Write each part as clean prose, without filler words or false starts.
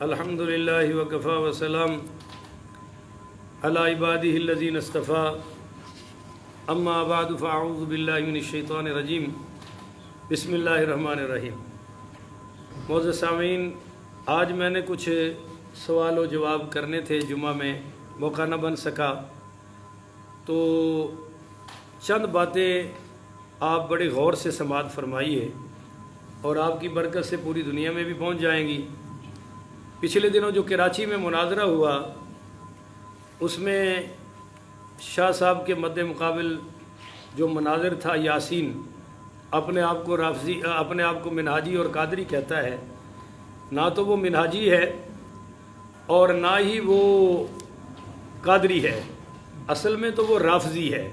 الحمد للہ وکفا وسلام علی عبادہ الذین اصطفیٰ اما بعد فاعوذ باللہ من الشیطان الرجیم بسم اللہ الرحمن الرحیم۔ معزز سامعین، آج میں نے کچھ سوال و جواب کرنے تھے، جمعہ میں موقع نہ بن سکا، تو چند باتیں آپ بڑے غور سے سماعت فرمائیے اور آپ کی برکت سے پوری دنیا میں بھی پہنچ جائیں گی۔ پچھلے دنوں جو کراچی میں مناظرہ ہوا، اس میں شاہ صاحب کے مد مقابل جو مناظر تھا یاسین، اپنے آپ کو رافضی، اپنے آپ کو منہاجی اور قادری کہتا ہے۔ نہ تو وہ منہاجی ہے اور نہ ہی وہ قادری ہے، اصل میں تو وہ رافضی ہے،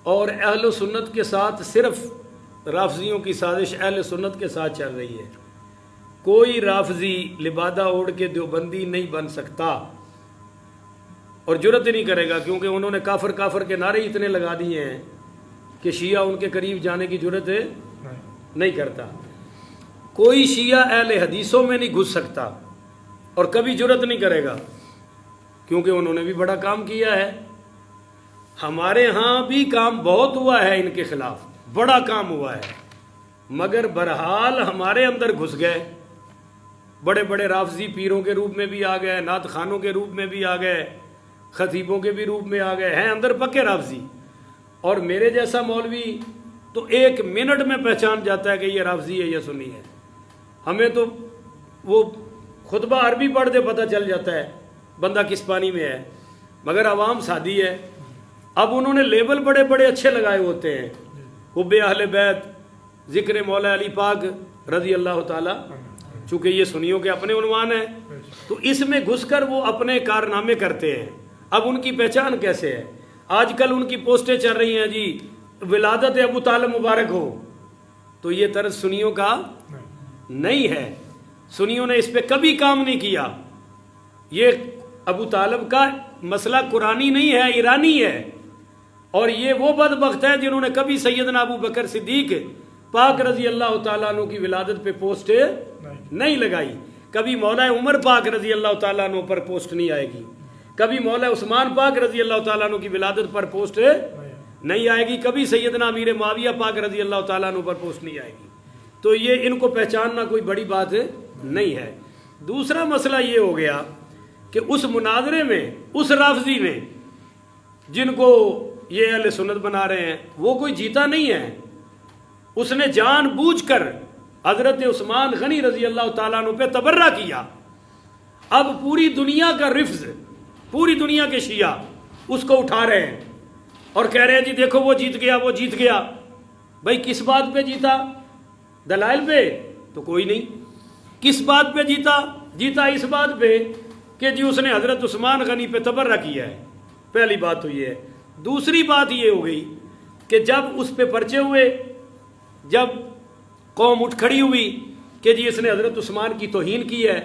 اور اہل و سنت کے ساتھ صرف رافضیوں کی سازش اہل سنت کے ساتھ چل رہی ہے۔ کوئی رافضی لبادہ اوڑھ کے دیوبندی نہیں بن سکتا اور جرت ہی نہیں کرے گا، کیونکہ انہوں نے کافر کافر کے نعرے اتنے لگا دیے ہیں کہ شیعہ ان کے قریب جانے کی جرت نہیں کرتا۔ کوئی شیعہ اہل حدیثوں میں نہیں گھس سکتا اور کبھی جرت نہیں کرے گا، کیونکہ انہوں نے بھی بڑا کام کیا ہے۔ ہمارے ہاں بھی کام بہت ہوا ہے ان کے خلاف، بڑا کام ہوا ہے، مگر بہرحال ہمارے اندر گھس گئے، بڑے بڑے رافضی پیروں کے روپ میں بھی آ گئے، نعت خانوں کے روپ میں بھی آ گئے، خطیبوں کے بھی روپ میں آ گئے ہیں، اندر پکے رافضی۔ اور میرے جیسا مولوی تو ایک منٹ میں پہچان جاتا ہے کہ یہ رافضی ہے یا سنی ہے۔ ہمیں تو وہ خطبہ عربی پڑھ دے پتہ چل جاتا ہے بندہ کس پانی میں ہے، مگر عوام سادی ہے۔ اب انہوں نے لیبل بڑے بڑے اچھے لگائے ہوتے ہیں، حب اہل بیت، ذکر مولا علی پاک رضی اللہ تعالی، چونکہ یہ سنیوں کے اپنے عنوان ہیں، تو اس میں گھس کر وہ اپنے کارنامے کرتے ہیں۔ اب ان کی پہچان کیسے ہے؟ آج کل ان کی پوسٹیں چل رہی ہیں، جی ولادت ابو طالب مبارک ہو، تو یہ طرز سنیوں کا نہیں ہے، سنیوں نے اس پہ کبھی کام نہیں کیا۔ یہ ابو طالب کا مسئلہ قرآنی نہیں ہے، ایرانی ہے، اور یہ وہ بدبخت ہے جنہوں نے کبھی سیدنا ابو بکر صدیق پاک رضی اللہ تعالیٰ عنہ کی ولادت پہ پوسٹ نہیں لگائی، کبھی مولا عمر پاک رضی اللہ تعالیٰ عنہ پر پوسٹ نہیں آئے گی، کبھی مولا عثمان پاک رضی اللہ تعالیٰ عنہ کی ولادت پر پوسٹ نہیں آئے گی، کبھی سیدنا امیر معاویہ پاک رضی اللہ تعالیٰ عنہ پر پوسٹ نہیں آئے گی۔ تو یہ ان کو پہچاننا کوئی بڑی بات نہیں ہے۔ دوسرا مسئلہ یہ ہو گیا کہ اس مناظرے میں اس رافضی نے جن کو یہ اہل سنت بنا رہے ہیں، وہ کوئی جیتا نہیں ہے، اس نے جان بوجھ کر حضرت عثمان غنی رضی اللہ تعالیٰ عنہ پہ تبرہ کیا۔ اب پوری دنیا کا رفض، پوری دنیا کے شیعہ اس کو اٹھا رہے ہیں اور کہہ رہے ہیں جی دیکھو وہ جیت گیا، وہ جیت گیا۔ بھائی کس بات پہ جیتا؟ دلائل پہ تو کوئی نہیں۔ کس بات پہ جیتا؟ جیتا اس بات پہ کہ جی اس نے حضرت عثمان غنی پہ تبرہ کیا ہے۔ پہلی بات تو یہ ہے۔ دوسری بات یہ ہو گئی کہ جب اس پہ پرچے ہوئے، جب قوم اٹھ کھڑی ہوئی کہ جی اس نے حضرت عثمان کی توہین کی ہے،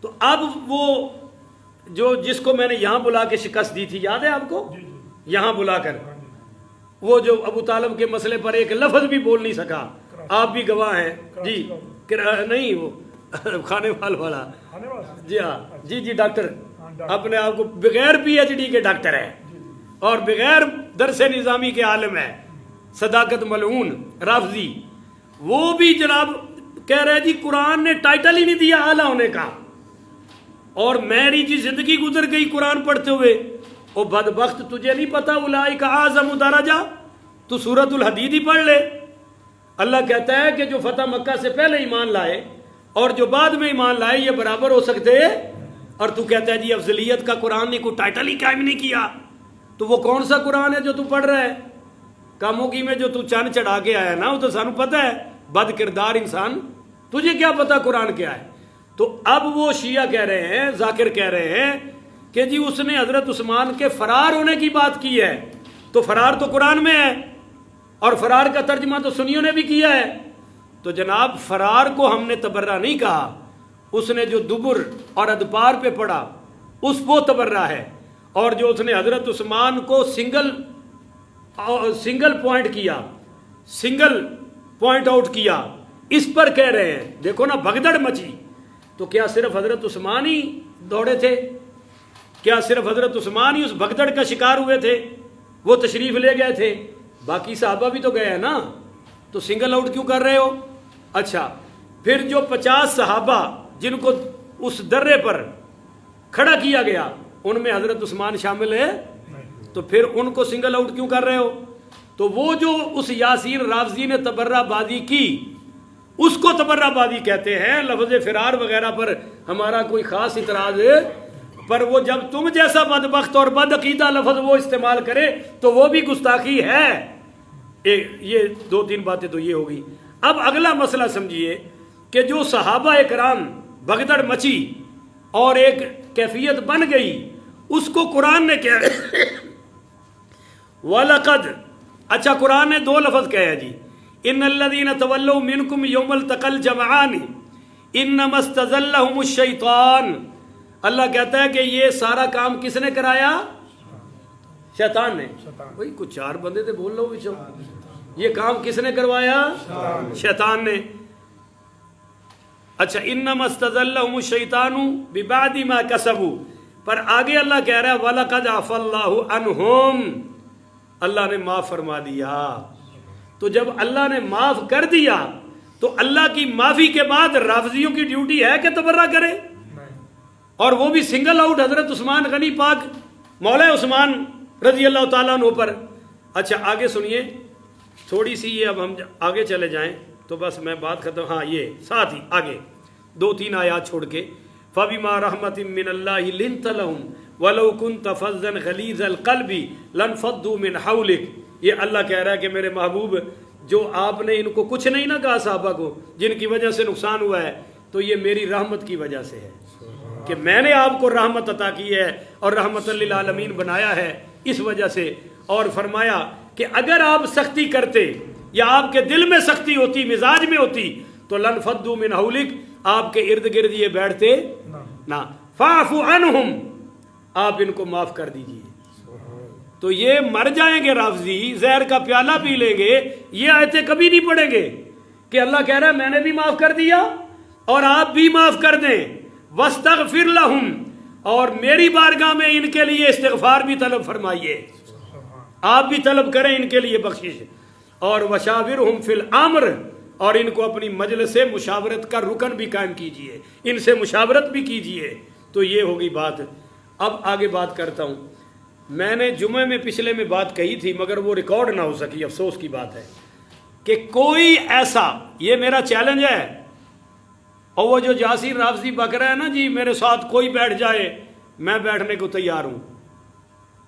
تو اب وہ جو جس کو میں نے یہاں بلا کے شکست دی تھی، یاد ہے آپ کو؟ یہاں بلا کر وہ جو ابو طالب کے مسئلے پر ایک لفظ بھی بول نہیں سکا، آپ بھی گواہ ہیں جی، نہیں وہ کھانے والا، جی ہاں، جی ڈاکٹر، اپنے آپ کو بغیر پی ایچ ڈی کے ڈاکٹر ہے اور بغیر درس نظامی کے عالم ہے، صداقت ملعون رافضی۔ وہ بھی جناب کہہ رہے جی قرآن نے ٹائٹل ہی نہیں دیا اعلیٰ ہونے کا، اور میری جی زندگی گزر گئی قرآن پڑھتے ہوئے۔ او بدبخت، تجھے نہیں پتا اولئک اعظم درجہ؟ تو سورۃ الحدید ہی پڑھ لے۔ اللہ کہتا ہے کہ جو فتح مکہ سے پہلے ایمان لائے اور جو بعد میں ایمان لائے یہ برابر ہو سکتے، اور تو کہتا ہے جی افضلیت کا قرآن نے کوئی ٹائٹل ہی قائم نہیں کیا۔ تو وہ کون سا قرآن ہے جو تو پڑھ رہا ہے؟ کاموگی میں جو تو چاند چڑھا کے آیا نا، وہ تو سانو پتہ ہے، بد کردار انسان، تجھے کیا پتا قرآن کیا ہے؟ تو اب وہ شیعہ کہہ رہے ہیں، ذاکر کہہ رہے ہیں کہ جی اس نے حضرت عثمان کے فرار ہونے کی بات کی ہے، تو فرار تو قرآن میں ہے اور فرار کا ترجمہ تو سنیوں نے بھی کیا ہے۔ تو جناب فرار کو ہم نے تبرہ نہیں کہا، اس نے جو دبر اور ادبار پہ پڑھا اس وہ تبرہ ہے، اور جو اس نے حضرت عثمان کو سنگل پوائنٹ کیا، سنگل پوائنٹ آؤٹ کیا، اس پر کہہ رہے ہیں۔ دیکھو نا بھگدڑ مچی تو کیا صرف حضرت عثمان ہی دوڑے تھے؟ کیا صرف حضرت عثمان ہی اس بھگدڑ کا شکار ہوئے تھے؟ وہ تشریف لے گئے تھے، باقی صحابہ بھی تو گئے ہیں نا، تو سنگل آؤٹ کیوں کر رہے ہو؟ اچھا، پھر جو 50 صحابہ جن کو اس درے پر کھڑا کیا گیا ان میں حضرت عثمان شامل ہے، تو پھر ان کو سنگل آؤٹ کیوں کر رہے ہو؟ تو وہ جو اس یاسین رافضی نے تبرہ بازی کی اس کو تبرہ بازی کہتے ہیں۔ لفظ فرار وغیرہ پر ہمارا کوئی خاص اعتراض ہے، پر وہ جب تم جیسا بدبخت اور بدعقیدہ لفظ وہ استعمال کرے تو وہ بھی گستاخی ہے۔ یہ 2-3 باتیں تو یہ ہوگی۔ اب اگلا مسئلہ سمجھیے کہ جو صحابہ اکرام بھگدڑ مچی اور ایک کیفیت بن گئی، اس کو قرآن نے کیا وَلَقَدْ، اچھا قرآن نے 2 لفظ کہا ہے جی، ان الذین تولوا منکم یوم التقى الجمعان انما استزلهم الشیطان۔ اللہ کہتا ہے کہ یہ سارا کام کس نے کرایا؟ شیطان نے۔ بھائی کچھ 4 بندے تھے، بول لو بچو، یہ کام کس نے کروایا؟ شیطان نے۔ اچھا، انما استزلهم الشیطان ببعد ما کسبوا، پر آگے اللہ کہہ رہا ہے وَلَقَدْ عَفَا اللَّهُ عَنْهُمْ، اللہ نے معاف فرما دیا۔ تو جب اللہ نے معاف کر دیا تو اللہ کی معافی کے بعد رافضیوں کی ڈیوٹی ہے کہ تبرہ کرے؟ اور وہ بھی سنگل آؤٹ حضرت عثمان غنی پاک مولا عثمان رضی اللہ تعالیٰ عنہ پر۔ اچھا آگے سنیے تھوڑی سی، یہ اب ہم آگے چلے جائیں تو بس میں بات ختم، ہاں یہ ساتھ ہی آگے 2-3 آیات چھوڑ کے، فَبِمَا رَحْمَةٍ مِّنَ اللَّهِ لِنْتَ لَهُمْ وَلَوْ كُنْتَ فَظًّا غَلِيظَ الْقَلْبِ لَانفَضُّوا مِنْ حَوْلِكَ۔ یہ اللہ کہہ رہا ہے کہ میرے محبوب، جو آپ نے ان کو کچھ نہیں نہ کہا صحابہ کو جن کی وجہ سے نقصان ہوا ہے، تو یہ میری رحمت کی وجہ سے ہے کہ میں نے آپ کو رحمت عطا کی ہے اور رحمت للعالمین بنایا ہے اس وجہ سے۔ اور فرمایا کہ اگر آپ سختی کرتے یا آپ کے دل میں سختی ہوتی، مزاج میں ہوتی، تو لَانْفَضُّوا مِنْ حَوْلِكَ، آپ کے ارد گرد یہ بیٹھتے نہ۔ فَاعْفُ عَنْهُمْ، آپ ان کو معاف کر دیجئے۔ تو یہ مر جائیں گے رافضی، زہر کا پیالہ پی لیں گے، یہ آیتیں کبھی نہیں پڑھیں گے کہ اللہ کہہ رہا ہے میں نے بھی معاف کر دیا اور آپ بھی معاف کر دیں۔ وَاسْتَغْفِرْ لَهُمْ، اور میری بارگاہ میں ان کے لیے استغفار بھی طلب فرمائیے، آپ بھی طلب کریں ان کے لیے بخشش۔ اور وَشَاوِرْهُمْ فِي الْأَمْرِ، اور ان کو اپنی مجلس سے مشاورت کا رکن بھی قائم کیجئے، ان سے مشاورت بھی کیجئے۔ تو یہ ہوگی بات۔ اب آگے بات کرتا ہوں۔ میں نے جمعے میں پچھلے میں بات کہی تھی مگر وہ ریکارڈ نہ ہو سکی، افسوس کی بات ہے کہ کوئی ایسا، یہ میرا چیلنج ہے، اور وہ جو یاسین رافضی بک رہا ہے نا جی میرے ساتھ کوئی بیٹھ جائے، میں بیٹھنے کو تیار ہوں،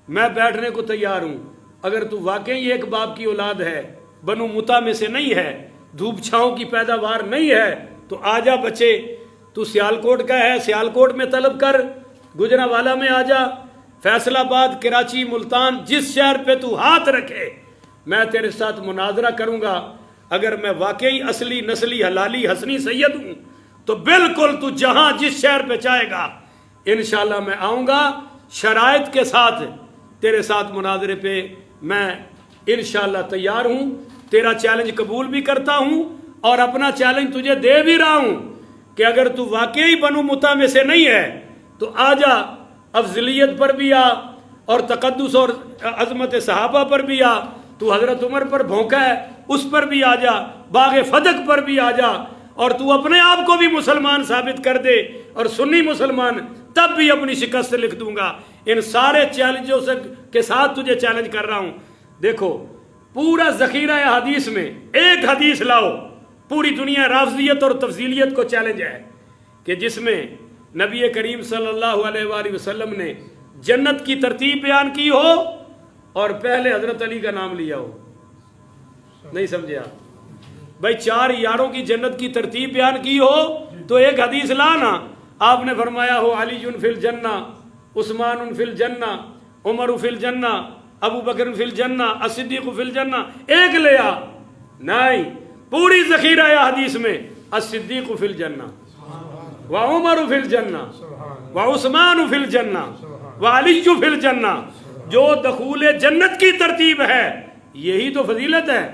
میں بیٹھنے کو تیار ہوں۔ اگر تو واقعی ایک باپ کی اولاد ہے، بنو متا میں سے نہیں ہے، دھوپ چھاؤں کی پیداوار نہیں ہے، تو آجا بچے، تو سیالکوٹ کا ہے، سیالکوٹ میں طلب کر، گجرانوالہ میں آجا، فیصل آباد، کراچی، ملتان، جس شہر پہ تو ہاتھ رکھے میں تیرے ساتھ مناظرہ کروں گا۔ اگر میں واقعی اصلی نسلی حلالی حسنی سید ہوں تو بالکل تو جہاں جس شہر پہ چاہے گا انشاءاللہ میں آؤں گا، شرائط کے ساتھ تیرے ساتھ مناظرے پہ میں انشاءاللہ تیار ہوں۔ تیرا چیلنج قبول بھی کرتا ہوں اور اپنا چیلنج تجھے دے بھی رہا ہوں کہ اگر تو واقعی بنو متا میں سے نہیں ہے تو آجا، افضلیت پر بھی آ اور تقدس اور عظمت صحابہ پر بھی آ، تو حضرت عمر پر بھونکا ہے اس پر بھی آ جا، باغ فدق پر بھی آ جا، اور تو اپنے آپ کو بھی مسلمان ثابت کر دے اور سنی مسلمان، تب بھی اپنی شکست لکھ دوں گا۔ ان سارے چیلنجوں کے ساتھ تجھے چیلنج کر رہا ہوں۔ دیکھو پورا ذخیرہ حدیث میں ایک حدیث لاؤ، پوری دنیا رافضیت اور تفضیلیت کو چیلنج ہے کہ جس میں نبی کریم صلی اللہ علیہ وآلہ وسلم نے جنت کی ترتیب بیان کی ہو اور پہلے حضرت علی کا نام لیا ہو۔ نہیں سمجھے آپ؟ بھائی 4 یاروں کی جنت کی ترتیب بیان کی ہو تو ایک حدیث لانا، آپ نے فرمایا ہو علی فی الجنہ، عثمان فی الجنہ، عمر فی الجنہ، ابو بکر فی الجنہ، الصدیق فی الجنہ، ایک لیا نہیں، پوری ذخیرہ حدیث میں الصدیق فی الجنہ، وعمر فی الجنہ، وعثمان فی الجنہ، وعلی فی الجنہ۔ جو دخول جنت کی ترتیب ہے یہی تو فضیلت ہے،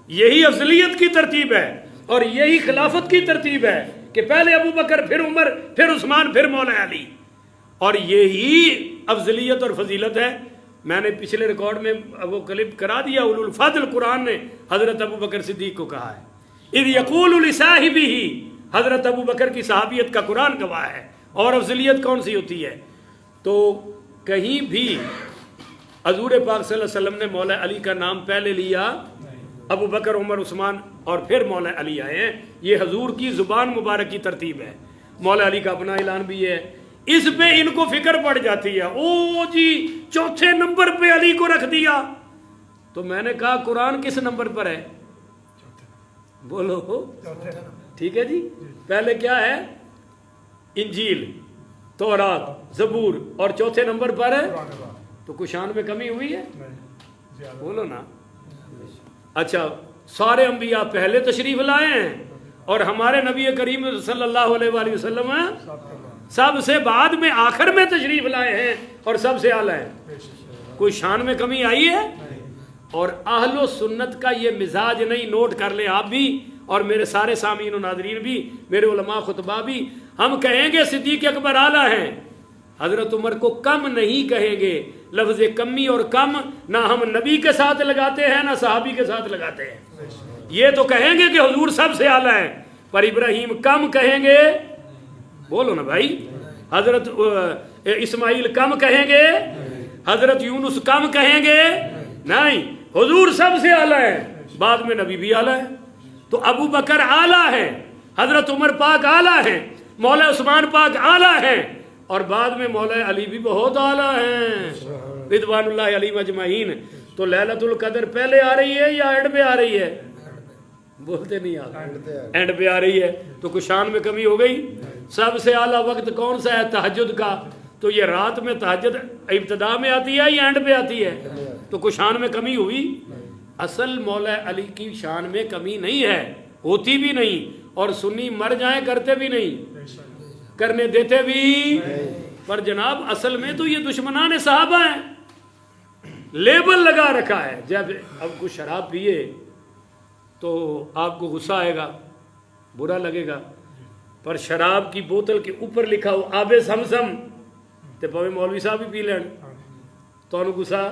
یہی افضلیت کی ترتیب ہے اور یہی خلافت کی ترتیب ہے کہ پہلے ابو بکر، پھر عمر، پھر عثمان، پھر مولا علی. اور یہی افضلیت اور فضیلت ہے. میں نے پچھلے ریکارڈ میں وہ کلپ کرا دیا، اولو الفضل قرآن نے حضرت ابو بکر صدیق کو کہا ہے. اذ یقول لصاحبہ، حضرت ابو بکر کی صحابیت کا قرآن گواہ ہے. اور افضلیت کون سی ہوتی ہے؟ تو کہیں بھی حضور پاک صلی اللہ علیہ وسلم نے مولا علی کا نام پہلے لیا، ابو بکر، عمر، عثمان اور پھر مولا علی آئے ہیں. یہ حضور کی زبان مبارک کی ترتیب ہے. مولا علی کا اپنا اعلان بھی ہے. اس پہ ان کو فکر پڑ جاتی ہے، او جی چوتھے نمبر پہ علی کو رکھ دیا. تو میں نے کہا قرآن کس نمبر پر ہے؟ بولو. ٹھیک ہے جی. پہلے کیا ہے؟ انجیل، تورات، زبور، اور چوتھے نمبر پر ہے. تو کچھ شان میں کمی ہوئی ہے؟ بولو نا. اچھا، سارے انبیاء پہلے تشریف لائے ہیں اور ہمارے نبی کریم صلی اللہ علیہ وآلہ وسلم سب سے بعد میں آخر میں تشریف لائے ہیں اور سب سے اعلیٰ ہیں. کوئی شان میں کمی آئی ہے؟ اور اہل و سنت کا یہ مزاج نہیں، نوٹ کر لیں آپ بھی اور میرے سارے سامعین و ناظرین بھی، میرے علماء خطبہ بھی. ہم کہیں گے صدیق اکبر اعلیٰ ہیں، حضرت عمر کو کم نہیں کہیں گے. لفظ کمی اور کم نہ ہم نبی کے ساتھ لگاتے ہیں نہ صحابی کے ساتھ لگاتے ہیں. یہ تو کہیں گے کہ حضور سب سے اعلیٰ ہیں، پر ابراہیم کم کہیں گے. بولو نا بھائی. حضرت اسماعیل کم کہیں گے، حضرت یونس کم کہیں گے؟ نہیں، حضور سب سے اعلیٰ ہیں، بعد میں نبی بھی اعلیٰ ہے. تو ابو بکر اعلیٰ ہیں، حضرت عمر پاک اعلیٰ ہیں، مولا عثمان پاک اعلیٰ ہیں، اور بعد میں مولا علی بھی بہت اعلیٰ ہیں رضوان اللہ علیہم اجمعین. تو لیلۃ القدر پہلے آ رہی ہے یا اینڈ پہ آ رہی ہے؟ بولتے نہیں آپ. اینڈ پہ آ رہی ہے. تو کچھ شان میں کمی ہو گئی. سب سے اعلیٰ وقت کون سا ہے؟ تہجد کا. تو یہ رات میں تہجد ابتدا میں آتی ہے یا اینڈ پہ آتی ہے؟ تو کچھ شان میں کمی ہوئی. اصل مولا علی کی شان میں کمی نہیں ہے، ہوتی بھی نہیں، اور سنی مر جائیں کرتے بھی نہیں، کرنے دیتے بھی. پر جناب اصل میں تو یہ دشمنان صحابہ ہیں، لیبل لگا رکھا ہے. جب اب کچھ شراب پیے تو آپ کو غصہ آئے گا، برا لگے گا، پر شراب کی بوتل کے اوپر لکھا ہو آب زمزم تے پوے مولوی صاحب بھی پی لین تو انہوں غصہ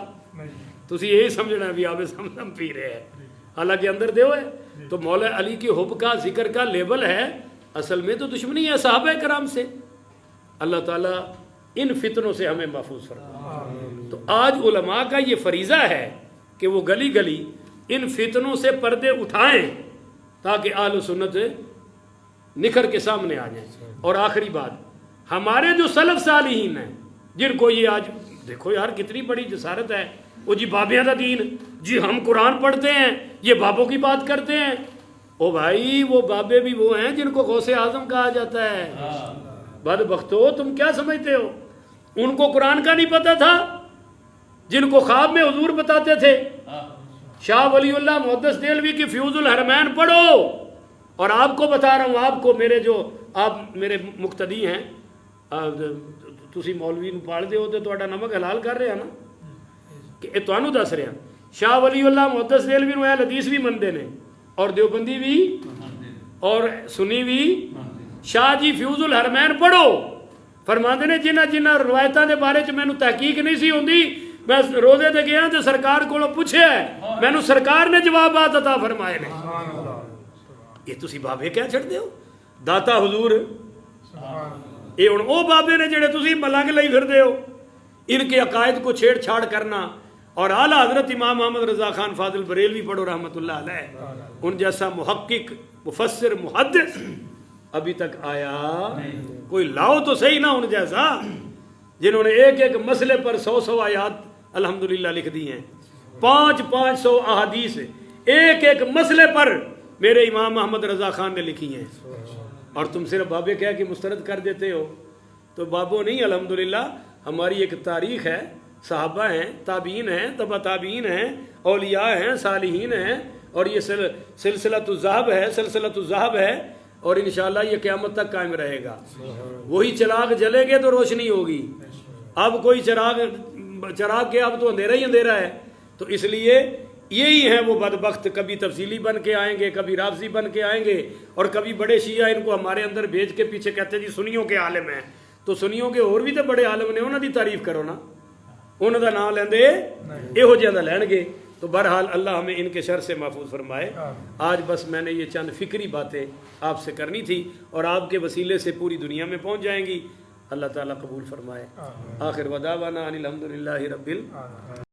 تسی یہی سمجھنا ہے بھی آب زمزم پی رہے ہیں، حالانکہ اندر دے ہوئے. تو مولا علی کی حب کا ذکر کا لیبل ہے، اصل میں تو دشمنی ہے صحابہ کرام سے. اللہ تعالیٰ ان فتنوں سے ہمیں محفوظ فرمائے. تو آج علماء کا یہ فریضہ ہے کہ وہ گلی گلی ان فتنوں سے پردے اٹھائیں تاکہ اہل سنت نکھر کے سامنے آ جائیں. اور آخری بات، ہمارے جو سلف صالحین ہیں جن کو یہ آج دیکھو یار کتنی بڑی جسارت ہے، وہ جی بابیاں دا دین، جی ہم قرآن پڑھتے ہیں، یہ بابوں کی بات کرتے ہیں. او بھائی وہ بابے بھی وہ ہیں جن کو غوث اعظم کہا جاتا ہے. بدبختو تم کیا سمجھتے ہو؟ ان کو قرآن کا نہیں پتا تھا جن کو خواب میں حضور بتاتے تھے. شاہ ولی اللہ محدث دہلوی کی فیوز الحرمین پڑھو. اور آپ کو بتا رہا ہوں، آپ کو میرے جو آپ میرے مقتدی ہیں، تسی مولوی نو پال دے ہو تے تہاڈا نمک حلال کر رہے ہیں نا، کہ تانوں دس رہے ہیں. شاہ ولی اللہ محدث دہلوی نو اہل حدیث بھی مندے نے اور دیوبندی بھی اور سنی بھی. شاہ جی فیوز الحرمین پڑھو، فرماندے نے جنہ جنہ روایتاں دے بارے چ مینوں تحقیق نہیں سی ہوندی، میں روزے تے گیا تے سرکار کولوں پوچھیا مینوں سرکار نے جوابات عطا فرمائے نے. یہ تسی بابے کیا چھڑ دیو؟ داتا حضور یہ ہن او بابے نے جڑے تسی ملنگ لئی پھردے ہو. ان کے عقائد کو چھیڑ چھاڑ کرنا. اور اعلیٰ حضرت امام محمد رضا خان فاضل بریلوی پڑھو رحمۃ اللہ علیہ، ان جیسا محقق مفسر محدث ابھی تک آیا کوئی لاؤ تو صحیح نہ ان جیسا، جنہوں نے ایک ایک مسئلے پر 100 آیات الحمدللہ لکھ دی ہیں، 500 احادیث ایک ایک مسئلے پر میرے امام محمد رضا خان نے لکھی ہیں. اور تم صرف بابے کہہ کے مسترد کر دیتے ہو. تو بابو نہیں، الحمدللہ ہماری ایک تاریخ ہے، صحابہ ہیں، تابعین ہیں، تبع تابعین ہیں، اولیاء ہیں، صالحین ہیں، اور یہ سلسلۃ الذہب ہے اور انشاءاللہ یہ قیامت تک قائم رہے گا. وہی چراغ جلے گے تو روشنی ہوگی. اب کوئی چراغ کے اب تو اندھیرا ہی اندھیرا ہے. تو اس لیے یہی ہیں وہ بدبخت، کبھی تفصیلی بن کے آئیں گے، کبھی رافضی بن کے آئیں گے، اور کبھی بڑے شیعہ ان کو ہمارے اندر بھیج کے پیچھے کہتے ہیں جی سنیوں کے عالم ہیں، تو سنیوں کے اور بھی تو بڑے عالم نے، انہوں دی تعریف کرو نا، انہوں دا نام لیندے یہو جہاں دا لین گے۔ تو بہرحال اللہ ہمیں ان کے شر سے محفوظ فرمائے۔ آج بس میں نے یہ چند فکری باتیں آپ سے کرنی تھی، اور آپ کے وسیلے سے پوری دنیا میں پہنچ جائیں گی۔ اللہ تعالیٰ قبول فرمائے۔ آخر وداعنا ان الحمدللہ رب